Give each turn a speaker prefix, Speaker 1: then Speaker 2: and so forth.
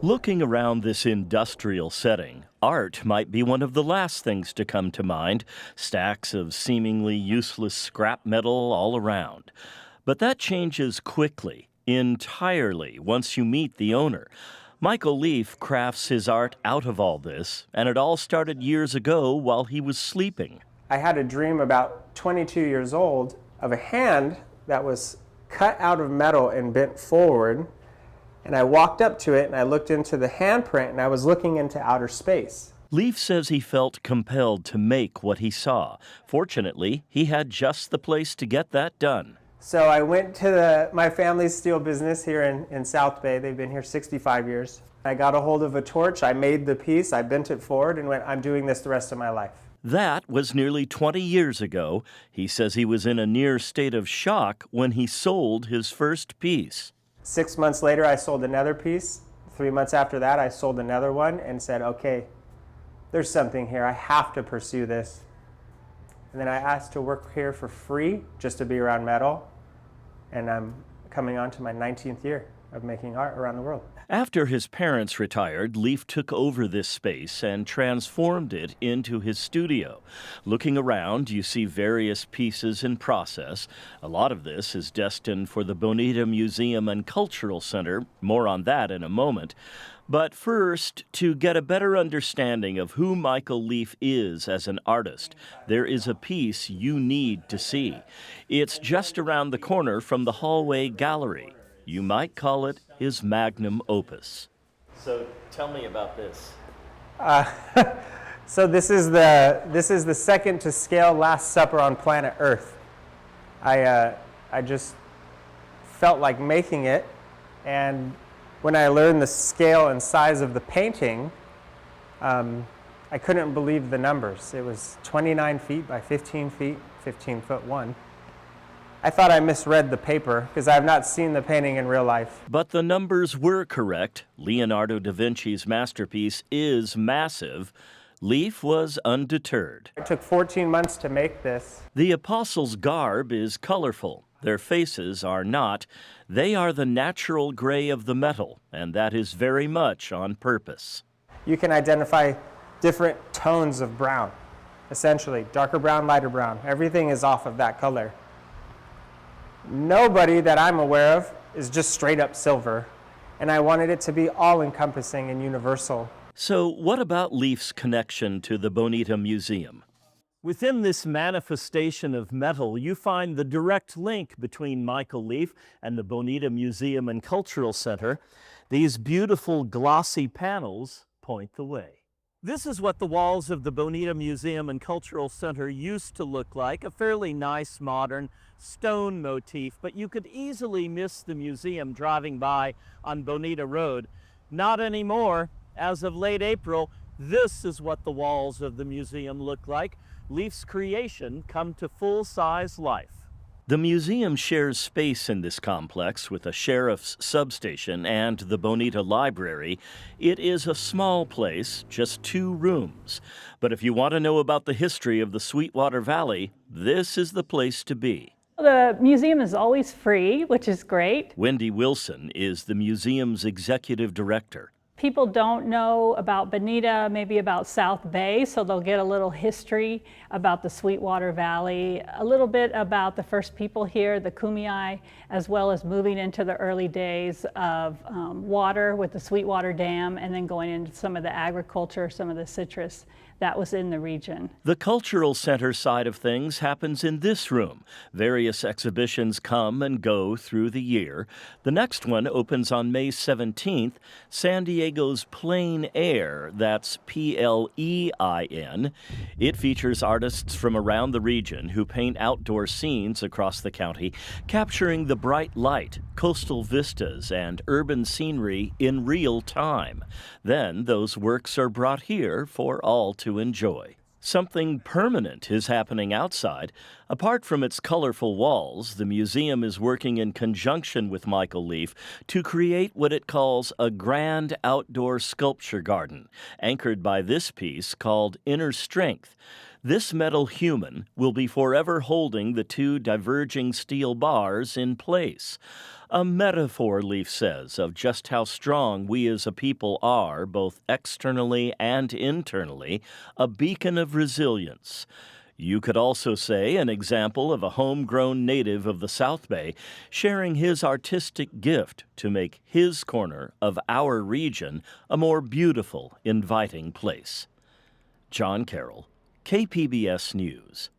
Speaker 1: Looking around this industrial setting, art might be one of the last things to come to mind, stacks of seemingly useless scrap metal all around. But that changes quickly, entirely, once you meet the owner. Michael Leaf crafts his art out of all this, and it all started years ago while he was sleeping.
Speaker 2: I had a dream about 22 years old of a hand that was cut out of metal and bent forward. And I walked up to it and I looked into the handprint and I was looking into outer space.
Speaker 1: Leaf says he felt compelled to make what he saw. Fortunately, he had just the place to get that done.
Speaker 2: So I went to my family's steel business here in South Bay. They've been here 65 years. I got a hold of a torch, I made the piece, I bent it forward and went, I'm doing this the rest of my life.
Speaker 1: That was nearly 20 years ago. He says he was in a near state of shock when he sold his first piece.
Speaker 2: 6 months later, I sold another piece. 3 months after that, I sold another one and said, okay, there's something here. I have to pursue this. And then I asked to work here for free just to be around metal. And I'm coming on to my 19th year of making art around the world.
Speaker 1: After his parents retired, Leaf took over this space and transformed it into his studio. Looking around, you see various pieces in process. A lot of this is destined for the Bonita Museum and Cultural Center. More on that in a moment. But first, to get a better understanding of who Michael Leaf is as an artist, there is a piece you need to see. It's just around the corner from the hallway gallery. You might call it his magnum opus. So tell me about this.
Speaker 2: So this is the second to scale Last Supper on planet Earth. I just felt like making it, and when I learned the scale and size of the painting, I couldn't believe the numbers. It was 29 feet by 15 feet, 15 foot one. I thought I misread the paper because I have not seen the painting in real life.
Speaker 1: But the numbers were correct. Leonardo da Vinci's masterpiece is massive. Leaf was undeterred.
Speaker 2: It took 14 months to make this.
Speaker 1: The apostles' garb is colorful. Their faces are not. They are the natural gray of the metal, and that is very much on purpose.
Speaker 2: You can identify different tones of brown, essentially. Darker brown, lighter brown. Everything is off of that color. Nobody that I'm aware of is just straight up silver, and I wanted it to be all-encompassing and universal.
Speaker 1: So what about Leaf's connection to the Bonita Museum? Within this manifestation of metal, you find the direct link between Michael Leaf and the Bonita Museum and Cultural Center. These beautiful glossy panels point the way. This is what the walls of the Bonita Museum and Cultural Center used to look like, a fairly nice modern stone motif, but you could easily miss the museum driving by on Bonita Road. Not anymore. As of late April, this is what the walls of the museum look like. Leaf's creation come to full-size life. The museum shares space in this complex with a sheriff's substation and the Bonita Library. It is a small place, just 2 rooms. But if you want to know about the history of the Sweetwater Valley, this is the place to be.
Speaker 3: The museum is always free, which is great.
Speaker 1: Wendy Wilson is the museum's executive director.
Speaker 3: People don't know about Bonita, maybe about South Bay, so they'll get a little history about the Sweetwater Valley, a little bit about the first people here, the Kumeyaay, as well as moving into the early days of water with the Sweetwater Dam, and then going into some of the agriculture, some of the citrus that was in the region.
Speaker 1: The cultural center side of things happens in this room. Various exhibitions come and go through the year. The next one opens on May 17th, San Diego's Plein Air, that's P-L-E-I-N. It features artists from around the region who paint outdoor scenes across the county, capturing the bright light, coastal vistas, and urban scenery in real time. Then those works are brought here for all to enjoy. Something permanent is happening outside. Apart from its colorful walls, the museum is working in conjunction with Michael Leaf to create what it calls a grand outdoor sculpture garden, anchored by this piece called Inner Strength. This metal human will be forever holding the two diverging steel bars in place. A metaphor, Leaf says, of just how strong we as a people are, both externally and internally, a beacon of resilience. You could also say an example of a homegrown native of the South Bay sharing his artistic gift to make his corner of our region a more beautiful, inviting place. John Carroll, KPBS News.